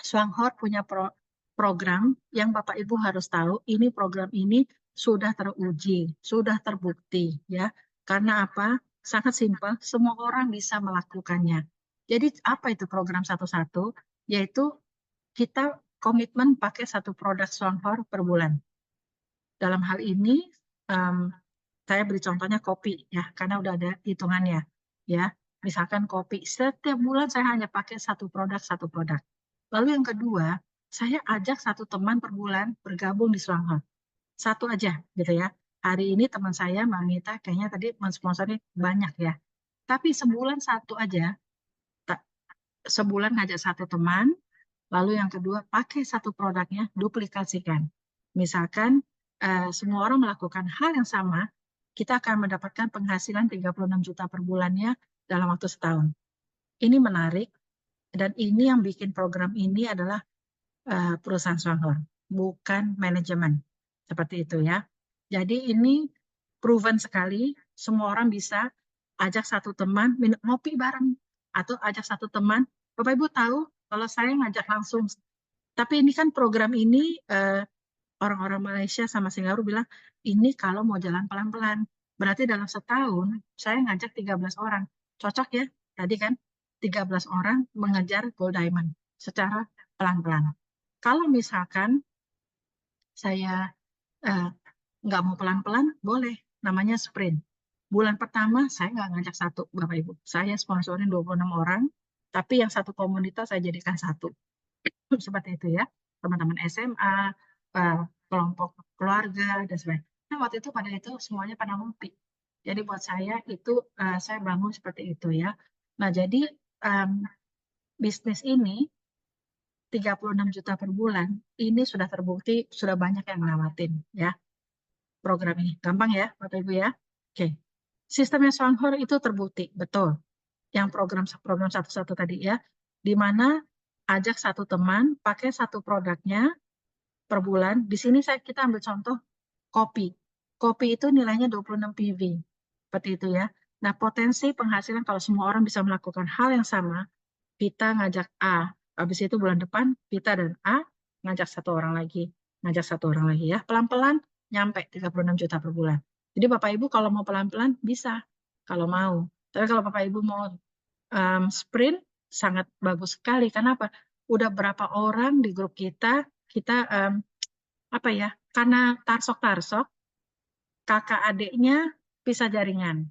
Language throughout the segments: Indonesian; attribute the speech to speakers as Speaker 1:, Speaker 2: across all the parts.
Speaker 1: Swanghor punya program yang Bapak Ibu harus tahu, ini program ini sudah teruji, sudah terbukti ya. Karena apa? Sangat simpel, semua orang bisa melakukannya. Jadi apa itu program satu-satu? Yaitu kita komitmen pakai satu produk Swanghor per bulan. Dalam hal ini saya beri contohnya kopi ya, karena udah ada hitungannya ya. Misalkan kopi, setiap bulan saya hanya pakai satu produk. Lalu yang kedua, saya ajak satu teman per bulan bergabung di Swanghor. Satu aja gitu ya. Hari ini teman saya, Mbak Mita, kayaknya tadi mensponsori banyak ya. Tapi sebulan satu aja, sebulan ngajak satu teman, lalu yang kedua pakai satu produknya, duplikasikan. Misalkan semua orang melakukan hal yang sama, kita akan mendapatkan penghasilan 36 juta per bulannya dalam waktu setahun. Ini menarik, dan ini yang bikin program ini adalah perusahaan Swanghor, bukan manajemen. Seperti itu ya. Jadi ini proven sekali, semua orang bisa ajak satu teman minum ngopi bareng, atau ajak satu teman. Bapak Ibu tahu kalau saya ngajak langsung, tapi ini kan program ini orang-orang Malaysia sama Singapura bilang ini kalau mau jalan pelan-pelan. Berarti dalam setahun saya ngajak 13 orang. Cocok ya? Tadi kan 13 orang mengejar gold diamond secara pelan-pelan. Kalau misalkan saya nggak mau pelan-pelan, boleh. Namanya sprint. Bulan pertama saya nggak ngajak satu, Bapak Ibu. Saya sponsorin 26 orang, tapi yang satu komunitas saya jadikan satu. Seperti itu ya. Teman-teman SMA, kelompok keluarga, dan sebagainya. Nah, waktu itu pada itu semuanya pada ngopi. Jadi buat saya itu, saya bangun seperti itu ya. Nah, jadi bisnis ini 36 juta per bulan, ini sudah terbukti, sudah banyak yang ngelawatin ya program ini. Gampang ya, Bapak Ibu ya. Oke. Sistemnya Swanghor itu terbukti, betul. Yang program satu-satu tadi ya, di mana ajak satu teman, pakai satu produknya per bulan. Di sini kita ambil contoh kopi. Kopi itu nilainya 26 PV. Seperti itu ya. Nah, potensi penghasilan kalau semua orang bisa melakukan hal yang sama, kita ngajak A, habis itu bulan depan kita dan A ngajak satu orang lagi, ngajak satu orang lagi ya. Pelan-pelan nyampe 36 juta per bulan. Jadi Bapak Ibu kalau mau pelan-pelan bisa, kalau mau. Tapi kalau Bapak Ibu mau sprint, sangat bagus sekali. Kenapa? Udah berapa orang di grup kita apa ya? Karena tarsok-tarsok, kakak adiknya bisa jaringan.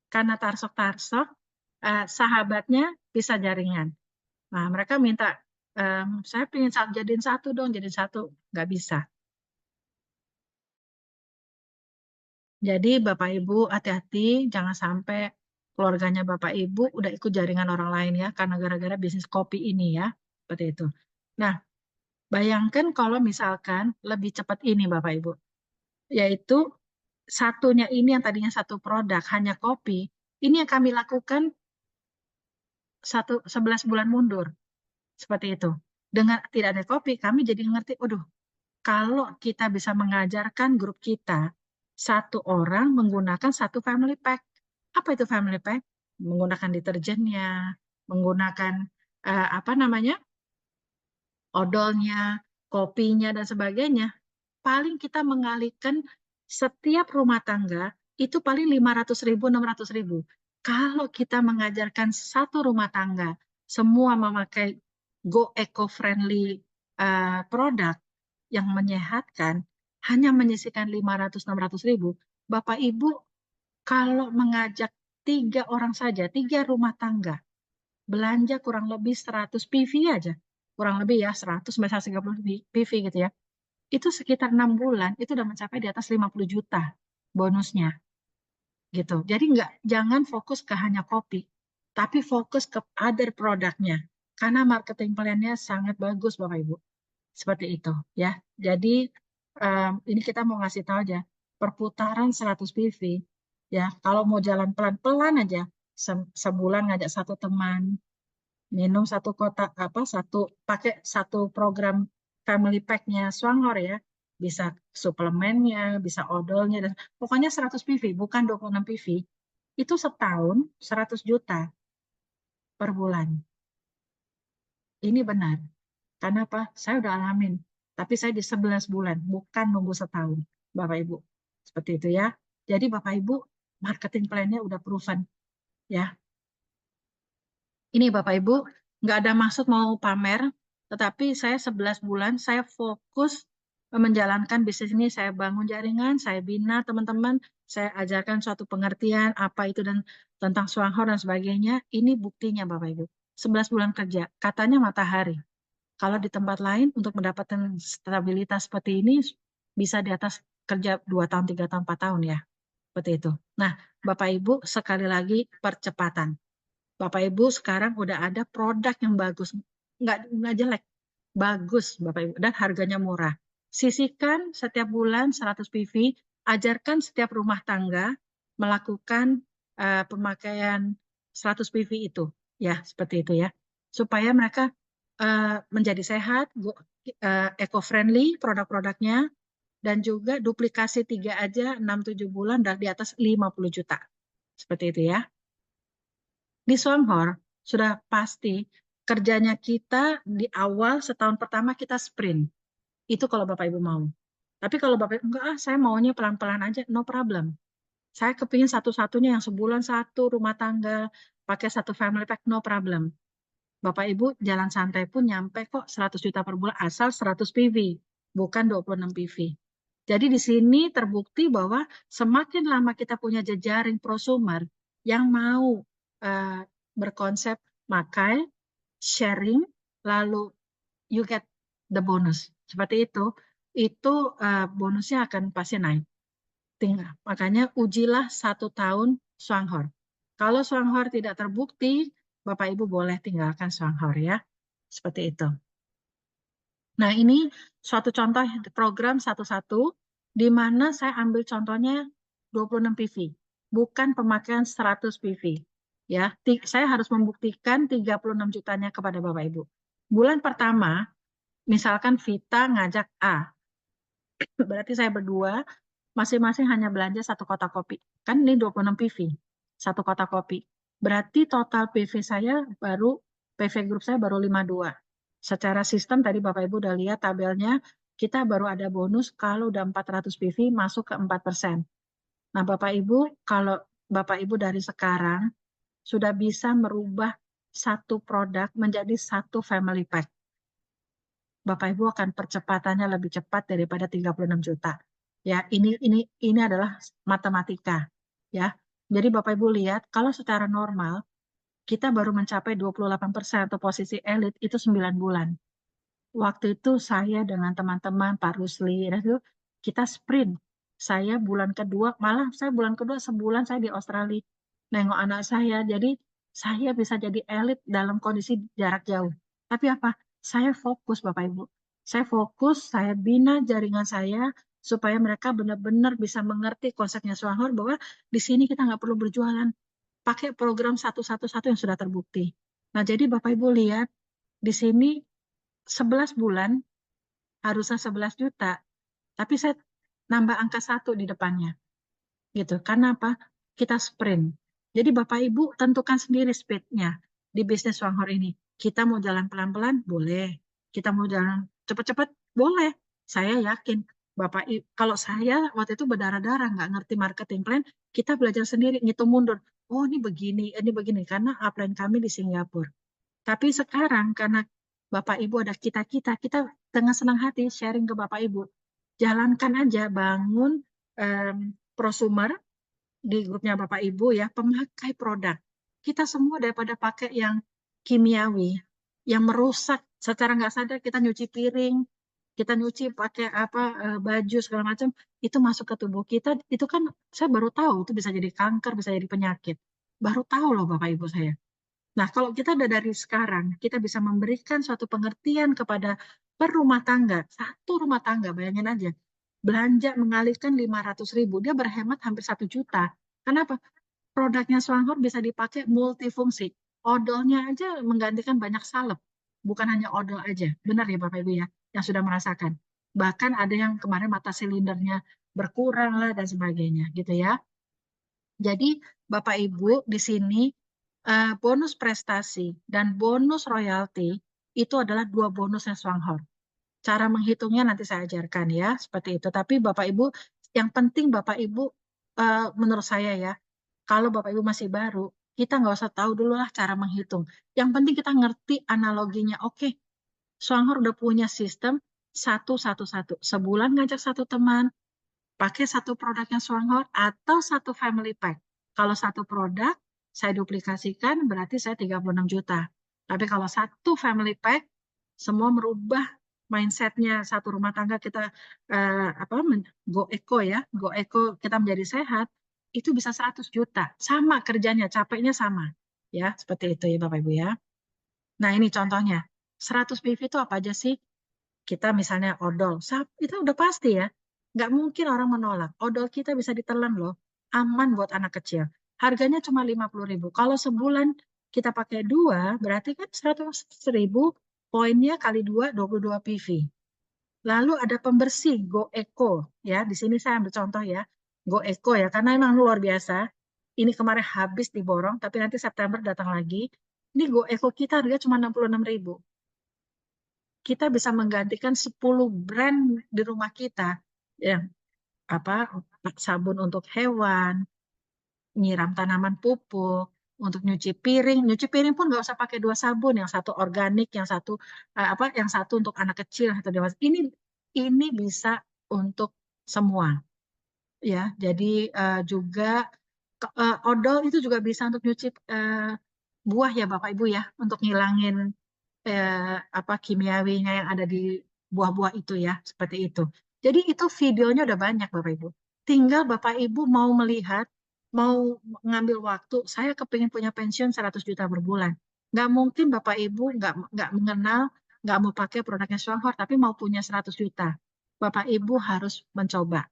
Speaker 1: Karena tarsok-tarsok, sahabatnya bisa jaringan. Nah, mereka minta, saya pengen jadiin satu dong, jadiin satu. Nggak bisa. Jadi Bapak Ibu hati-hati, jangan sampai keluarganya Bapak Ibu udah ikut jaringan orang lain ya, karena gara-gara bisnis kopi ini ya. Seperti itu. Nah, bayangkan kalau misalkan lebih cepat ini Bapak Ibu. Yaitu satunya ini yang tadinya satu produk, hanya kopi. Ini yang kami lakukan 11 bulan mundur. Seperti itu. Dengan tidak ada kopi, kami jadi ngerti, waduh, kalau kita bisa mengajarkan grup kita, satu orang menggunakan satu family pack. Apa itu family pack? Menggunakan deterjennya, menggunakan apa namanya, odolnya, kopinya, dan sebagainya. Paling kita mengalihkan setiap rumah tangga itu paling 500.000, 600.000. Kalau kita mengajarkan satu rumah tangga, semua memakai go eco-friendly produk, yang menyehatkan hanya menyisihkan 500-600.000, Bapak Ibu kalau mengajak 3 orang saja, 3 rumah tangga, belanja kurang lebih 100 PV aja, kurang lebih ya 100 sampai 130 PV gitu ya, itu sekitar 6 bulan itu udah mencapai di atas 50 juta bonusnya gitu. Jadi jangan fokus ke hanya kopi, tapi fokus ke other produknya, karena marketing plan-nya sangat bagus Bapak Ibu. Seperti itu ya. Jadi ini kita mau ngasih tahu aja perputaran 100 PV ya. Kalau mau jalan pelan-pelan aja, sebulan ngajak satu teman, minum satu kotak apa pakai satu program family pack-nya Swanghor ya. Bisa suplemennya, bisa odolnya, dan pokoknya 100 PV, bukan 26 PV. Itu setahun 100 juta per bulan. Ini benar. Karena apa? Saya udah alamin. Tapi saya di 11 bulan, bukan nunggu setahun, Bapak Ibu. Seperti itu ya. Jadi Bapak Ibu, marketing plan-nya udah proven ya. Ini Bapak Ibu, nggak ada maksud mau pamer, tetapi saya 11 bulan, saya fokus menjalankan bisnis ini, saya bangun jaringan, saya bina teman-teman, saya ajarkan suatu pengertian, apa itu dan tentang Swanghor dan sebagainya. Ini buktinya Bapak Ibu. 11 bulan kerja, katanya matahari. Kalau di tempat lain untuk mendapatkan stabilitas seperti ini, bisa di atas kerja 2 tahun, 3 tahun, 4 tahun ya. Seperti itu. Nah, Bapak Ibu, sekali lagi percepatan. Bapak Ibu sekarang udah ada produk yang bagus, nggak jelek, bagus Bapak Ibu dan harganya murah. Sisihkan setiap bulan 100 PV, ajarkan setiap rumah tangga melakukan pemakaian 100 PV itu, ya seperti itu ya, supaya mereka menjadi sehat, eco-friendly produk-produknya, dan juga duplikasi 3 aja 6-7 bulan dan di atas 50 juta. Seperti itu ya. Di Songhor sudah pasti kerjanya kita di awal setahun pertama kita sprint. Itu kalau Bapak Ibu mau. Tapi kalau Bapak Ibu enggak, saya maunya pelan-pelan aja, no problem. Saya kepingin satu-satunya yang sebulan satu rumah tangga, pakai satu family pack, no problem. Bapak Ibu jalan santai pun nyampe kok 100 juta per bulan asal 100 PV, bukan 26 PV. Jadi di sini terbukti bahwa semakin lama kita punya jejaring prosumer yang mau uh, berkonsep makai, sharing, lalu you get the bonus. Seperti itu bonusnya akan pasti naik. Makanya ujilah 1 tahun Swanghor. Kalau Swanghor tidak terbukti, Bapak Ibu boleh tinggalkan Swanghor ya. Seperti itu. Nah, ini suatu contoh program satu-satu di mana saya ambil contohnya 26 PV, bukan pemakaian 100 PV. Ya, saya harus membuktikan 36 jutanya kepada Bapak Ibu. Bulan pertama, misalkan Vita ngajak A, berarti saya berdua masing-masing hanya belanja 1 kotak kopi. Kan ini 26 PV, 1 kotak kopi. Berarti total PV saya baru, PV grup saya baru 52. Secara sistem tadi Bapak Ibu udah lihat tabelnya, kita baru ada bonus kalau udah 400 PV masuk ke 4%. Nah Bapak Ibu, kalau Bapak Ibu dari sekarang sudah bisa merubah satu produk menjadi satu family pack. Bapak Ibu akan percepatannya lebih cepat daripada 36 juta. Ya, ini adalah matematika, ya. Jadi Bapak Ibu lihat kalau secara normal kita baru mencapai 28% atau posisi elit itu 9 bulan. Waktu itu saya dengan teman-teman Pak Rusli itu kita sprint. Saya bulan kedua, malah saya bulan kedua sebulan saya di Australia nengok anak saya. Jadi saya bisa jadi elit dalam kondisi jarak jauh. Tapi apa? Saya fokus Bapak Ibu. Saya fokus, saya bina jaringan saya supaya mereka benar-benar bisa mengerti konsepnya Swanghor bahwa di sini kita nggak perlu berjualan. Pakai program satu-satu yang sudah terbukti. Nah, jadi Bapak Ibu lihat di sini 11 bulan harusnya 11 juta, tapi saya nambah angka 1 di depannya. Gitu. Karena apa? Kita sprint. Jadi Bapak Ibu tentukan sendiri speednya di bisnis Swanghor ini. Kita mau jalan pelan-pelan, boleh. Kita mau jalan cepat-cepat, boleh. Saya yakin Bapak Ibu, kalau saya waktu itu berdarah-darah nggak ngerti marketing plan, kita belajar sendiri, ngitung mundur. Oh ini begini, karena upline kami di Singapura. Tapi sekarang karena Bapak Ibu ada kita dengan senang hati sharing ke Bapak Ibu. Jalankan aja, bangun prosumer di grupnya Bapak Ibu ya, pemakai produk. Kita semua daripada pakai yang kimiawi, yang merusak secara nggak sadar kita nyuci piring, kita nyuci pakai apa baju segala macam, itu masuk ke tubuh kita, itu kan saya baru tahu itu bisa jadi kanker, bisa jadi penyakit. Baru tahu loh Bapak Ibu saya. Nah, kalau kita udah dari sekarang, kita bisa memberikan suatu pengertian kepada per rumah tangga, satu rumah tangga, bayangin aja, belanja mengalihkan 500.000, dia berhemat hampir 1 juta. Kenapa? Produknya Swanghor bisa dipakai multifungsi. Odolnya aja menggantikan banyak salep, bukan hanya odol aja. Benar ya Bapak Ibu ya, yang sudah merasakan. Bahkan ada yang kemarin mata silindernya berkurang lah dan sebagainya, gitu ya. Jadi Bapak Ibu di sini bonus prestasi dan bonus royalti itu adalah 2 bonusnya Swanghor. Cara menghitungnya nanti saya ajarkan ya, seperti itu. Tapi Bapak Ibu, yang penting Bapak Ibu, menurut saya ya, kalau Bapak Ibu masih baru, kita nggak usah tahu dulu lah cara menghitung. Yang penting kita ngerti analoginya. Oke, Swanghor udah punya sistem 1-1-1. Sebulan ngajak satu teman, pakai satu produknya Swanghor atau satu family pack. Kalau satu produk, saya duplikasikan berarti saya 36 juta. Tapi kalau satu family pack, semua merubah mindsetnya satu rumah tangga kita go eco ya, go eco kita menjadi sehat, itu bisa 100 juta. Sama kerjanya, capeknya sama. Ya, seperti itu ya Bapak Ibu ya. Nah, ini contohnya. 100 PV itu apa aja sih? Kita misalnya odol, itu udah pasti ya. Nggak mungkin orang menolak. Odol kita bisa ditelan loh. Aman buat anak kecil. Harganya cuma 50.000. Kalau sebulan kita pakai 2, berarti kan 100.000, poinnya kali 2, 22 PV. Lalu ada pembersih Go Eco. Ya, di sini saya ambil contoh ya. Go Eco ya, karena emang luar biasa. Ini kemarin habis diborong, tapi nanti September datang lagi. Ini Go Eco kita harga cuma 66.000. Kita bisa menggantikan 10 brand di rumah kita, yang apa, sabun untuk hewan, nyiram tanaman pupuk, untuk nyuci piring pun nggak usah pakai 2 sabun, yang satu organik, yang satu untuk anak kecil atau dewasa. Ini bisa untuk semua ya. Jadi juga odol itu juga bisa untuk nyuci buah ya Bapak Ibu ya, untuk ngilangin kimiawinya yang ada di buah-buah itu ya, seperti itu. Jadi itu videonya udah banyak Bapak Ibu. Tinggal Bapak Ibu mau melihat, mau ngambil waktu, saya kepingin punya pensiun 100 juta per bulan. Nggak mungkin Bapak Ibu nggak mengenal, nggak mau pakai produknya Swanghor, tapi mau punya 100 juta. Bapak Ibu harus mencoba.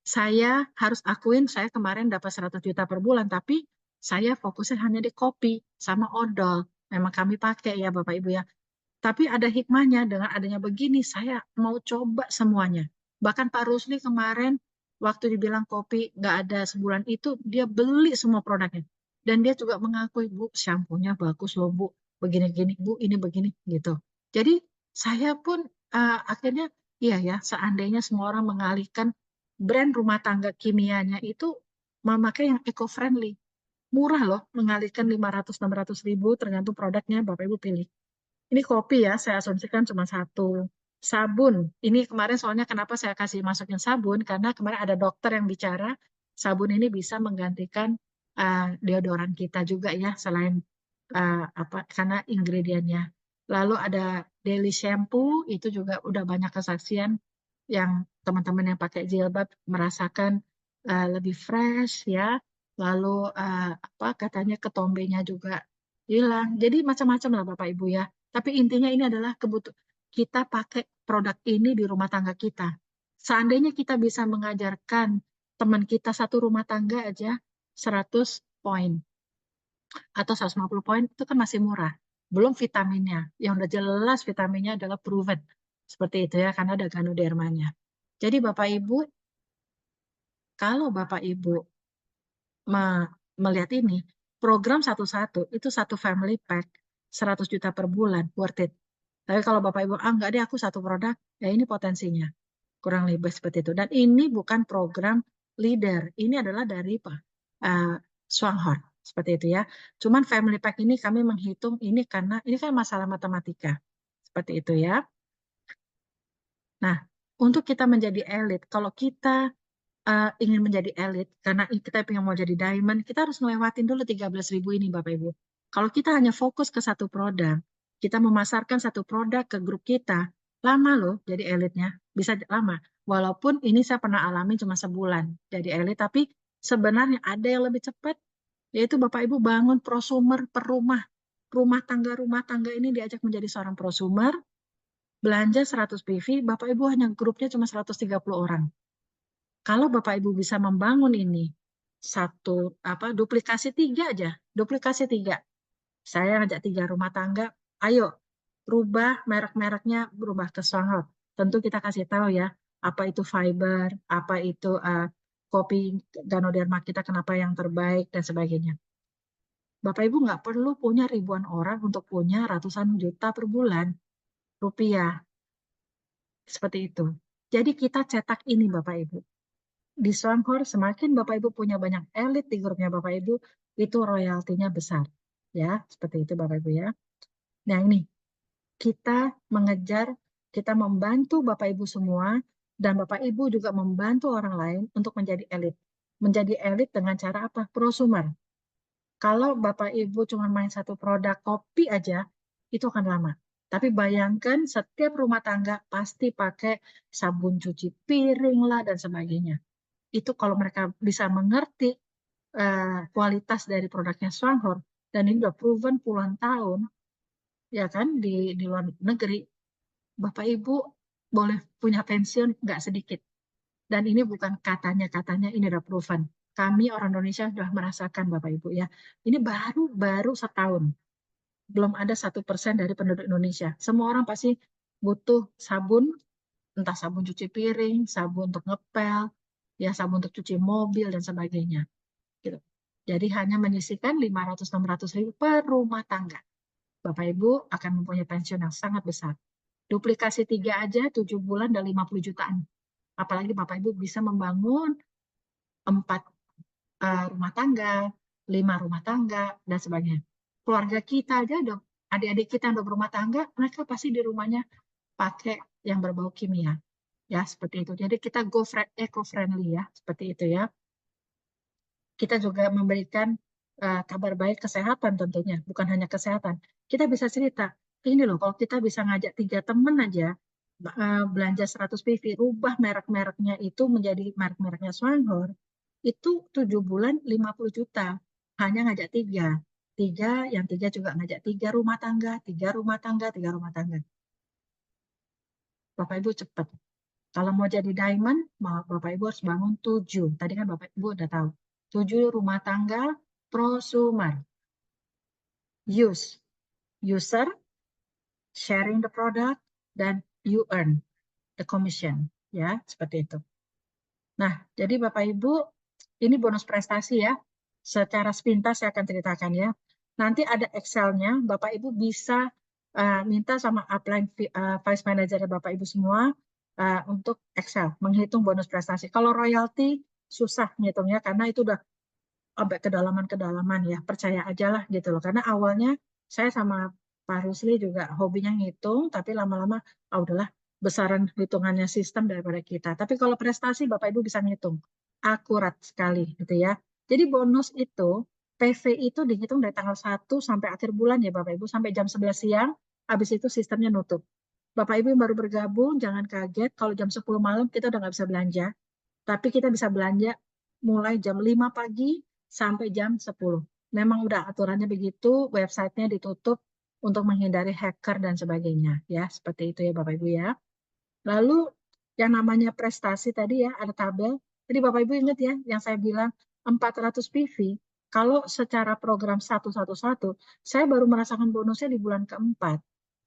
Speaker 1: Saya harus akuin, saya kemarin dapat 100 juta per bulan, tapi saya fokusnya hanya di kopi sama odol. Memang kami pakai ya Bapak Ibu ya. Tapi ada hikmahnya, dengan adanya begini, saya mau coba semuanya. Bahkan Pak Rusli kemarin, waktu dibilang kopi nggak ada sebulan itu, dia beli semua produknya. Dan dia juga mengakui, Bu, shampoo-nya bagus loh, Bu. Begini-gini, Bu, ini begini, gitu. Jadi saya pun akhirnya, iya ya, seandainya semua orang mengalihkan brand rumah tangga kimianya itu memakai yang eco-friendly. Murah loh, mengalihkan 500-600 ribu, tergantung produknya, Bapak Ibu pilih. Ini kopi ya, saya asumsikan cuma satu. Sabun, ini kemarin soalnya kenapa saya kasih masukin sabun, karena kemarin ada dokter yang bicara, sabun ini bisa menggantikan deodoran kita juga ya, selain karena ingredientnya. Lalu ada daily shampoo, itu juga udah banyak kesaksian yang teman-teman yang pakai jilbab merasakan lebih fresh ya. Lalu katanya ketombenya juga hilang. Jadi macam-macam lah Bapak Ibu ya. Tapi intinya ini adalah kita pakai produk ini di rumah tangga kita. Seandainya kita bisa mengajarkan teman kita satu rumah tangga aja 100 poin atau 150 poin, itu kan masih murah. Belum vitaminnya. Yang udah jelas vitaminnya adalah proven. Seperti itu ya, karena ada ganodermanya. Jadi Bapak Ibu, kalau Bapak Ibu melihat ini, program satu-satu itu satu family pack 100 juta per bulan, worth it. Tapi kalau Bapak Ibu, enggak deh aku satu produk, ya ini potensinya. Kurang lebih seperti itu. Dan ini bukan program leader, ini adalah dari Swanghor, seperti itu ya. Cuman family pack ini kami menghitung ini karena ini kan masalah matematika. Seperti itu ya. Nah, untuk kita menjadi elit, kalau kita ingin menjadi elit, karena kita ingin mau jadi diamond, kita harus ngelewatin dulu 13.000 ini Bapak Ibu. Kalau kita hanya fokus ke satu produk, kita memasarkan satu produk ke grup kita, lama loh jadi elitnya, bisa lama. Walaupun ini saya pernah alami cuma sebulan jadi elit, tapi sebenarnya ada yang lebih cepat, yaitu Bapak Ibu bangun prosumer per rumah. Rumah tangga ini diajak menjadi seorang prosumer, belanja 100 PV, Bapak Ibu hanya grupnya cuma 130 orang. Kalau Bapak Ibu bisa membangun ini duplikasi 3 aja, duplikasi 3. Saya ngajak 3 rumah tangga, ayo rubah merek-mereknya, berubah ke Swanghor. Tentu kita kasih tahu ya, apa itu fiber, apa itu kopi Ganoderma kita kenapa yang terbaik dan sebagainya. Bapak Ibu nggak perlu punya ribuan orang untuk punya ratusan juta per bulan rupiah. Seperti itu. Jadi kita cetak ini Bapak Ibu. Di Swanghor semakin Bapak Ibu punya banyak elit di grupnya Bapak Ibu, itu royaltinya besar. Ya, seperti itu Bapak Ibu ya. Nah ini, kita mengejar, kita membantu Bapak Ibu semua, dan Bapak Ibu juga membantu orang lain untuk menjadi elit. Menjadi elit dengan cara apa? Prosumer. Kalau Bapak Ibu cuma main satu produk kopi aja, itu akan lama. Tapi bayangkan setiap rumah tangga pasti pakai sabun cuci piring lah dan sebagainya. Itu kalau mereka bisa mengerti kualitas dari produknya Swanghor, dan ini udah proven puluhan tahun, ya kan, di luar negeri, Bapak Ibu boleh punya pensiun nggak sedikit. Dan ini bukan katanya-katanya, ini udah proven. Kami orang Indonesia sudah merasakan Bapak Ibu ya. Ini baru setahun. Belum ada 1% dari penduduk Indonesia. Semua orang pasti butuh sabun, entah sabun cuci piring, sabun untuk ngepel, ya sabun untuk cuci mobil dan sebagainya. Gitu. Jadi hanya menyisihkan 500-600 ribu per rumah tangga. Bapak Ibu akan mempunyai pensiun yang sangat besar. Duplikasi 3 aja 7 bulan dan 50 jutaan. Apalagi Bapak Ibu bisa membangun 4 rumah tangga, 5 rumah tangga, dan sebagainya. Keluarga kita aja, adik-adik kita yang udah berumah tangga, mereka pasti di rumahnya pakai yang berbau kimia. Ya, seperti itu. Jadi kita eco-friendly ya, seperti itu ya. Kita juga memberikan kabar baik kesehatan tentunya, bukan hanya kesehatan. Kita bisa cerita, ini loh, kalau kita bisa ngajak 3 teman aja, belanja 100 PV, rubah merek-mereknya itu menjadi merek-mereknya Swanghor, itu 7 bulan 50 juta, hanya ngajak 3. Yang 3 juga ngajak 3 rumah tangga, 3 rumah tangga, 3 rumah tangga. Bapak Ibu cepat. Kalau mau jadi diamond, Bapak Ibu harus bangun 7. Tadi kan Bapak Ibu udah tahu. 7 rumah tangga prosumer. User, sharing the product, dan you earn the commission. Ya, seperti itu. Nah, jadi Bapak Ibu, ini bonus prestasi ya. Secara sepintas saya akan ceritakan ya. Nanti ada Excel-nya, Bapak Ibu bisa minta sama upline Vice Manager Bapak Ibu semua untuk Excel, menghitung bonus prestasi. Kalau royalti, susah ngitungnya karena itu udah sampai kedalaman-kedalaman ya. Percaya aja lah gitu loh. Karena awalnya saya sama Pak Rusli juga hobinya ngitung, tapi lama-lama, udahlah, besaran hitungannya sistem daripada kita. Tapi kalau prestasi, Bapak Ibu bisa ngitung. Akurat sekali gitu ya. Jadi bonus itu, PV itu dihitung dari tanggal 1 sampai akhir bulan ya Bapak Ibu, sampai jam 11 siang, habis itu sistemnya nutup. Bapak Ibu yang baru bergabung, jangan kaget kalau jam 10 malam kita udah nggak bisa belanja. Tapi kita bisa belanja mulai jam 5 pagi sampai jam 10. Memang udah aturannya begitu, websitenya ditutup untuk menghindari hacker dan sebagainya. Ya, seperti itu ya Bapak Ibu ya. Lalu yang namanya prestasi tadi ya, ada tabel. Jadi Bapak Ibu ingat ya, yang saya bilang 400 PV, kalau secara program 111, saya baru merasakan bonusnya di bulan keempat.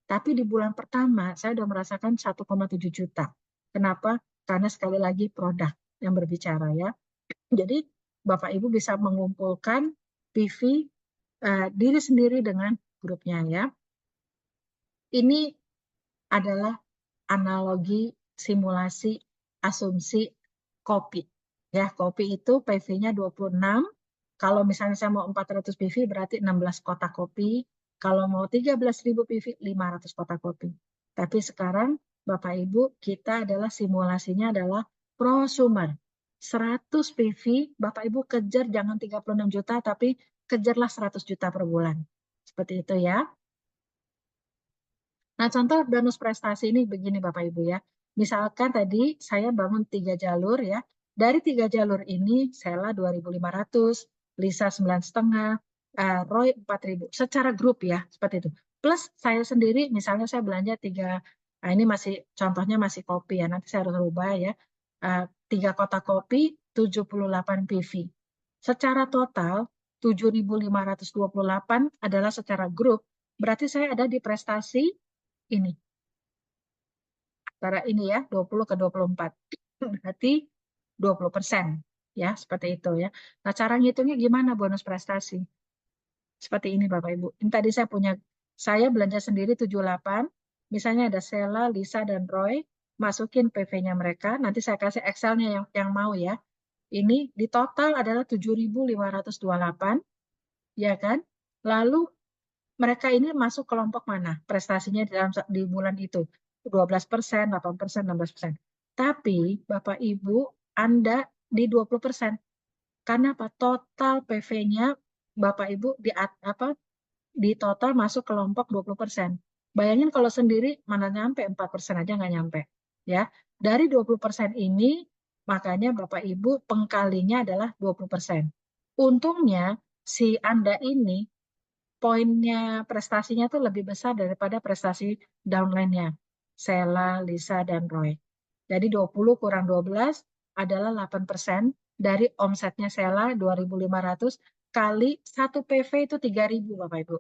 Speaker 1: Tapi di bulan pertama, saya sudah merasakan 1,7 juta. Kenapa? Karena sekali lagi produk yang berbicara ya. Jadi Bapak Ibu bisa mengumpulkan PV diri sendiri dengan grupnya ya. Ini adalah analogi simulasi asumsi kopi. Ya, kopi itu PV-nya 26. Kalau misalnya saya mau 400 PV berarti 16 kotak kopi. Kalau mau 13.000 PV 500 kotak kopi. Tapi sekarang Bapak Ibu kita adalah simulasinya adalah prosumer. 100 PV Bapak Ibu kejar jangan 36 juta tapi kejarlah 100 juta per bulan. Seperti itu ya. Nah, contoh bonus prestasi ini begini Bapak Ibu ya. Misalkan tadi saya bangun 3 jalur ya. Dari 3 jalur ini, Sela 2.500, Lisa 9,5, Roy 4.000. Secara grup ya, seperti itu. Plus saya sendiri, misalnya saya belanja 3, nah ini masih contohnya masih kopi ya. Nanti saya harus rubah ya. 3 kotak kopi, 78 PV. Secara total, 7.528 adalah secara grup. Berarti saya ada di prestasi ini. Antara ini ya, 20 ke 24. Berarti 20%. Ya, seperti itu ya. Nah, cara ngitungnya gimana bonus prestasi? Seperti ini Bapak Ibu. Ini tadi saya belanja sendiri 78. Misalnya ada Sela, Lisa, dan Roy. Masukin PV-nya mereka. Nanti saya kasih Excel-nya yang mau ya. Ini di total adalah 7.528, ya kan? Lalu mereka ini masuk kelompok mana? Prestasinya di bulan itu. 12%, 8%, 16%. Tapi Bapak Ibu, Anda di 20%. Karena apa? Total PV-nya Bapak Ibu di total masuk kelompok 20%. Bayangin kalau sendiri mana nyampe 4% aja nggak nyampe. Ya. Dari 20% ini makanya Bapak Ibu pengkalinya adalah 20%. Untungnya si Anda ini poinnya prestasinya tuh lebih besar daripada prestasi downline-nya. Sela, Lisa, dan Roy. Jadi 20 kurang 12 adalah 8% dari omsetnya Sela 2.500 kali 1 PV itu 3.000 Bapak Ibu.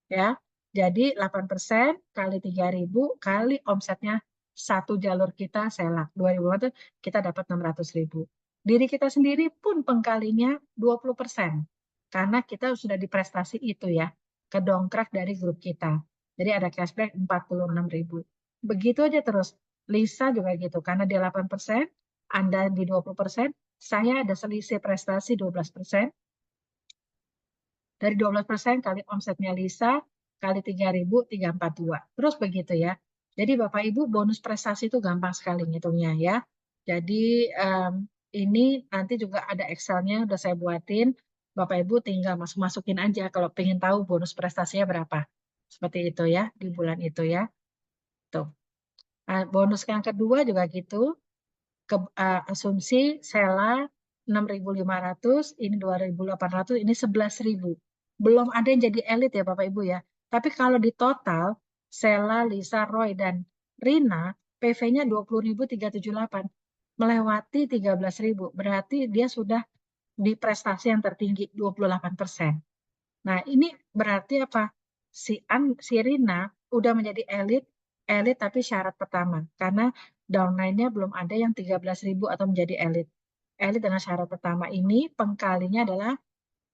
Speaker 1: Ya. Jadi 8% kali 3.000 kali omsetnya satu jalur kita Sela 2.500 kita dapat 600.000. Diri kita sendiri pun pengkalinya 20%. Karena kita sudah di prestasi itu ya, kedongkrak dari grup kita. Jadi ada cashback 46.000. Begitu aja terus. Lisa juga gitu, karena dia 8%, Anda di 20%, saya ada selisih prestasi 12%. Dari 12% kali omsetnya Lisa, kali 3.000, 342. Terus begitu ya. Jadi Bapak Ibu bonus prestasi itu gampang sekali ngitungnya ya. Jadi ini nanti juga ada Excel-nya udah saya buatin. Bapak Ibu tinggal masukin aja kalau pengen tahu bonus prestasinya berapa. Seperti itu ya di bulan itu ya. Tuh. Nah, bonus yang kedua juga gitu. Asumsi Sela 6.500, ini 2.800, ini 11.000. Belum ada yang jadi elit ya Bapak Ibu ya. Tapi kalau di total, Sela, Lisa, Roy, dan Rina, PV-nya 20.378. Melewati 13.000. Berarti dia sudah di prestasi yang tertinggi, 28%. Nah, ini berarti apa? Si Rina udah menjadi elit tapi syarat pertama. Karena downline-nya belum ada yang 13.000 atau menjadi elit. Elit dengan syarat pertama ini pengkalinya adalah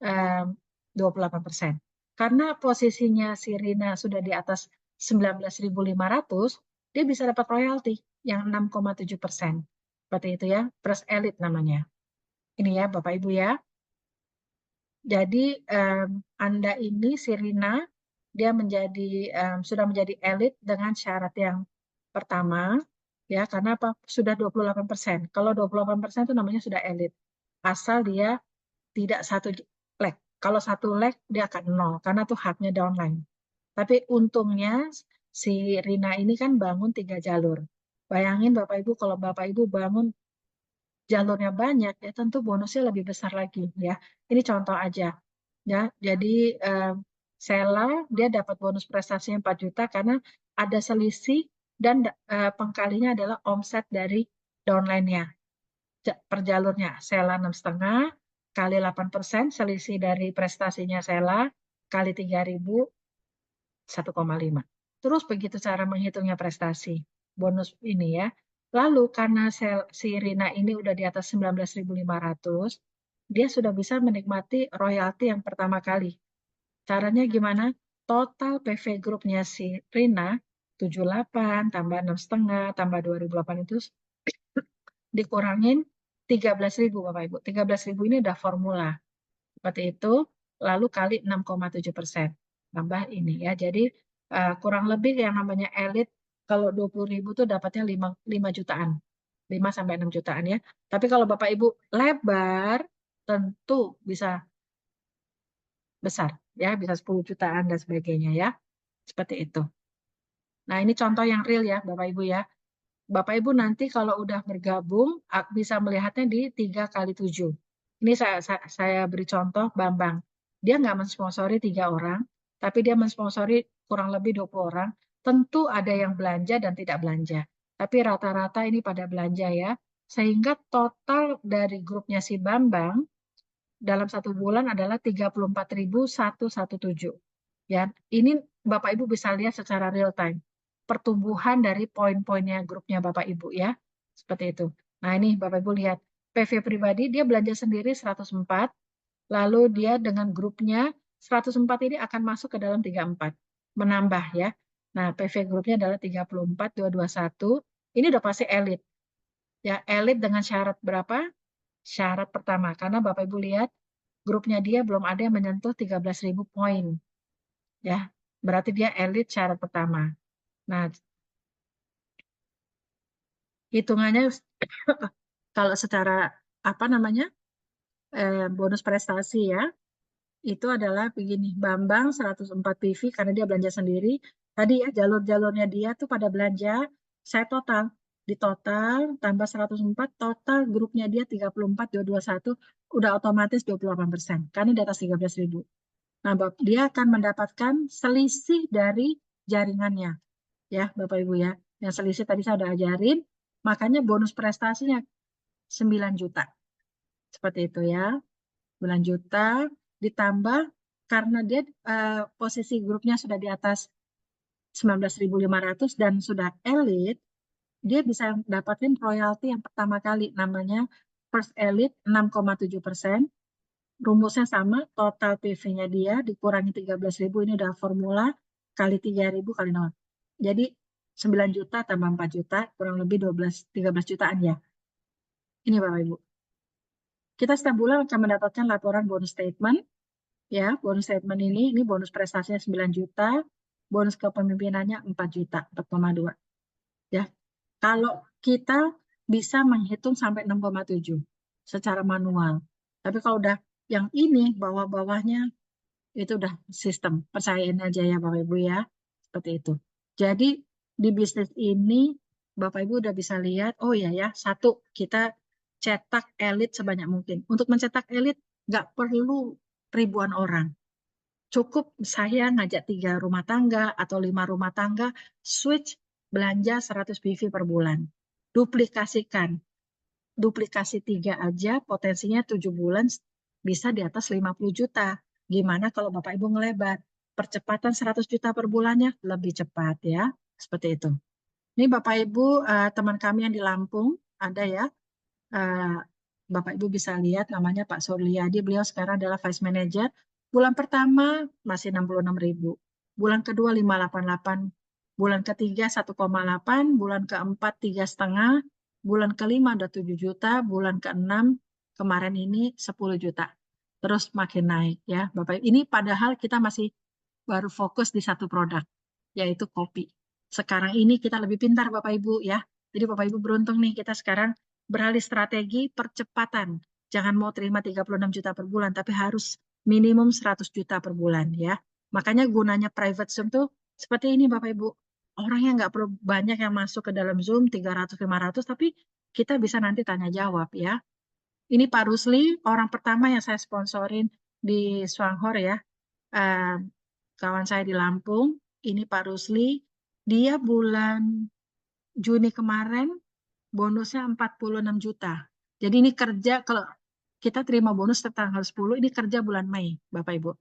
Speaker 1: 28%. Karena posisinya si Rina sudah di atas 19.500, dia bisa dapat royalti yang 6,7%. Seperti itu ya, plus elit namanya. Ini ya Bapak Ibu ya. Jadi Anda ini Sirina dia sudah menjadi elit dengan syarat yang pertama ya karena apa? Sudah 28%. Kalau 28% itu namanya sudah elit. Asal dia tidak satu leg. Kalau satu leg dia akan nol karena itu haknya downline. Tapi untungnya si Rina ini kan bangun 3 jalur. Bayangin Bapak Ibu kalau Bapak Ibu bangun jalurnya banyak ya tentu bonusnya lebih besar lagi ya. Ini contoh aja ya. Jadi Sela dia dapat bonus prestasinya 4 juta karena ada selisih dan pengkalinya adalah omset dari downline-nya per jalurnya. Sela 6,5 kali 8% selisih dari prestasinya Sela kali 3.000 1,5. Terus begitu cara menghitungnya prestasi bonus ini ya. Lalu karena si Rina ini udah di atas 19.500, dia sudah bisa menikmati royalti yang pertama kali. Caranya gimana? Total PV grupnya si Rina 78 tambah 6,5 tambah 2.008 itu dikurangin 13.000 Bapak Ibu. 13.000 ini udah formula. Seperti itu, lalu kali 6,7%. Tambah ini ya. Jadi kurang lebih yang namanya elit kalau 20.000 tuh dapatnya 5 jutaan. 5 sampai 6 jutaan ya. Tapi kalau Bapak Ibu lebar tentu bisa besar ya, bisa 10 jutaan dan sebagainya ya. Seperti itu. Nah, ini contoh yang real ya Bapak Ibu ya. Bapak Ibu nanti kalau udah bergabung bisa melihatnya di 3 kali 7. Ini saya beri contoh Bambang. Dia nggak mensponsori 3 orang, tapi dia mensponsori kurang lebih 20 orang. Tentu ada yang belanja dan tidak belanja. Tapi rata-rata ini pada belanja ya. Sehingga total dari grupnya si Bambang dalam 1 bulan adalah 34.117. Ya, ini Bapak Ibu bisa lihat secara real time pertumbuhan dari poin-poinnya grupnya Bapak Ibu ya. Seperti itu. Nah, ini Bapak Ibu lihat PV pribadi dia belanja sendiri 104, lalu dia dengan grupnya 104 ini akan masuk ke dalam 34, menambah ya. Nah, PV grupnya adalah 34.221. Ini udah pasti elit. Ya, elit dengan syarat berapa? Syarat pertama, karena Bapak Ibu lihat grupnya dia belum ada yang menyentuh 13.000 poin. Ya, berarti dia elit syarat pertama. Nah, hitungannya kalau secara apa namanya? Bonus prestasi ya. Itu adalah begini, Bambang 104 PV karena dia belanja sendiri. Tadi ya jalur-jalurnya dia tuh pada belanja, saya total. Di total tambah 104, total grupnya dia 34.221, udah otomatis 28%. Karena di atas 13.000. Nah, dia akan mendapatkan selisih dari jaringannya. Ya, Bapak Ibu ya. Yang selisih tadi saya udah ajarin, makanya bonus prestasinya 9 juta. Seperti itu ya. 9 juta ditambah karena dia posisi grupnya sudah di atas 19.500 dan sudah elit, dia bisa dapatin royalti yang pertama kali namanya First Elite 6,7%. Rumusnya sama, total PV-nya dia dikurangi 13.000, ini udah formula kali 3.000 kali 0. Jadi 9 juta tambah 4 juta kurang lebih 13 jutaan ya. Ini Bapak Ibu. Kita setiap bulan akan mendapatkan laporan bonus statement. Ya, bonus statement ini bonus prestasinya 9 juta, bonus kepemimpinannya 4 juta, 4,2. Ya, kalau kita bisa menghitung sampai 6,7 secara manual. Tapi kalau udah yang ini bawah-bawahnya itu udah sistem. Percayain aja ya Bapak Ibu ya. Seperti itu. Jadi di bisnis ini Bapak Ibu udah bisa lihat, oh ya ya, satu, kita cetak elit sebanyak mungkin. Untuk mencetak elit nggak perlu ribuan orang. Cukup saya ngajak 3 rumah tangga atau 5 rumah tangga, switch belanja 100 PV per bulan. Duplikasikan. Duplikasi 3 aja, potensinya 7 bulan bisa di atas 50 juta. Gimana kalau Bapak Ibu ngelebar? Percepatan 100 juta per bulannya lebih cepat ya. Seperti itu. Ini Bapak Ibu, teman kami yang di Lampung, ada ya. Bapak Ibu bisa lihat namanya Pak Surliadi, beliau sekarang adalah Vice Manager. Bulan pertama masih 66.000, bulan kedua 588, bulan ketiga 1,8, bulan keempat 3,5, bulan kelima udah 7 juta, bulan keenam kemarin ini 10 juta. Terus makin naik ya Bapak. Ini padahal kita masih baru fokus di satu produk, yaitu kopi. Sekarang ini kita lebih pintar Bapak Ibu ya. Jadi Bapak Ibu beruntung nih kita sekarang beralih strategi percepatan. Jangan mau terima 36 juta per bulan, tapi harus minimum 100 juta per bulan ya. Makanya gunanya private Zoom tuh seperti ini Bapak Ibu. Orang yang nggak perlu banyak yang masuk ke dalam Zoom 300-500, tapi kita bisa nanti tanya jawab ya. Ini Pak Rusli, orang pertama yang saya sponsorin di Swanghor ya. Eh, Kawan saya di Lampung, ini Pak Rusli. Dia bulan Juni kemarin bonusnya 46 juta. Jadi ini kerja kalau kita terima bonus tanggal 10, ini kerja bulan Mei, Bapak Ibu.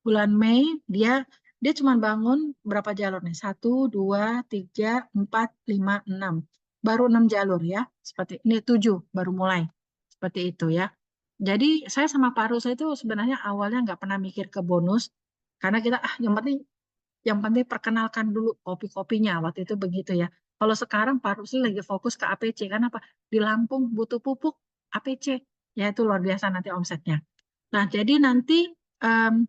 Speaker 1: Bulan Mei dia dia cuma bangun berapa jalur nih? 1, 2, 3, 4, 5, 6. Baru 6 jalur ya. Seperti ini 7 baru mulai. Seperti itu ya. Jadi saya sama Pak Rusa itu sebenarnya awalnya nggak pernah mikir ke bonus karena kita yang penting perkenalkan dulu kopi-kopinya waktu itu begitu ya. Kalau sekarang Pak Rusli lagi fokus ke APC karena apa? Di Lampung butuh pupuk APC, ya itu luar biasa nanti omsetnya. Nah jadi nanti em,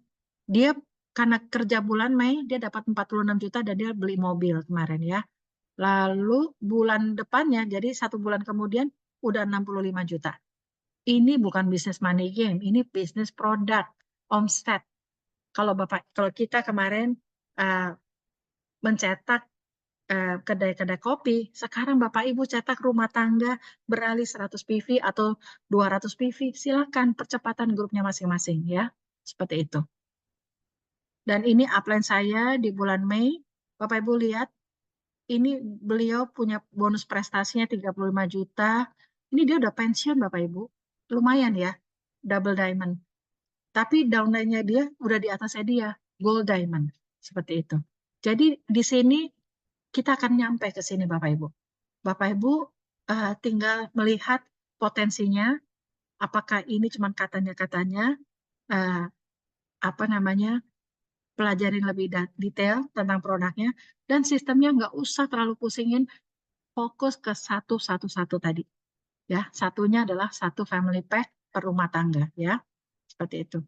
Speaker 1: dia karena kerja bulan Mei dia dapat 46 juta dan dia beli mobil kemarin ya. Lalu bulan depannya jadi 1 bulan kemudian udah 65 juta. Ini bukan bisnis money game, ini bisnis produk omset. Kalau kita kemarin eh, mencetak kedai-kedai kopi, sekarang Bapak Ibu cetak rumah tangga beralih 100 PV atau 200 PV, silakan percepatan grupnya masing-masing ya. Seperti itu. Dan ini upline saya di bulan Mei. Bapak Ibu lihat, ini beliau punya bonus prestasinya 35 juta. Ini dia udah pensiun Bapak Ibu. Lumayan ya, double diamond. Tapi downline-nya dia udah di atasnya dia, gold diamond. Seperti itu. Jadi di sini kita akan nyampe ke sini Bapak Ibu. Bapak Ibu tinggal melihat potensinya, apakah ini cuma katanya-katanya, apa namanya, pelajarin lebih detail tentang produknya, dan sistemnya nggak usah terlalu pusingin, fokus ke satu tadi. Ya, satunya adalah satu family pack per rumah tangga, ya. Seperti itu.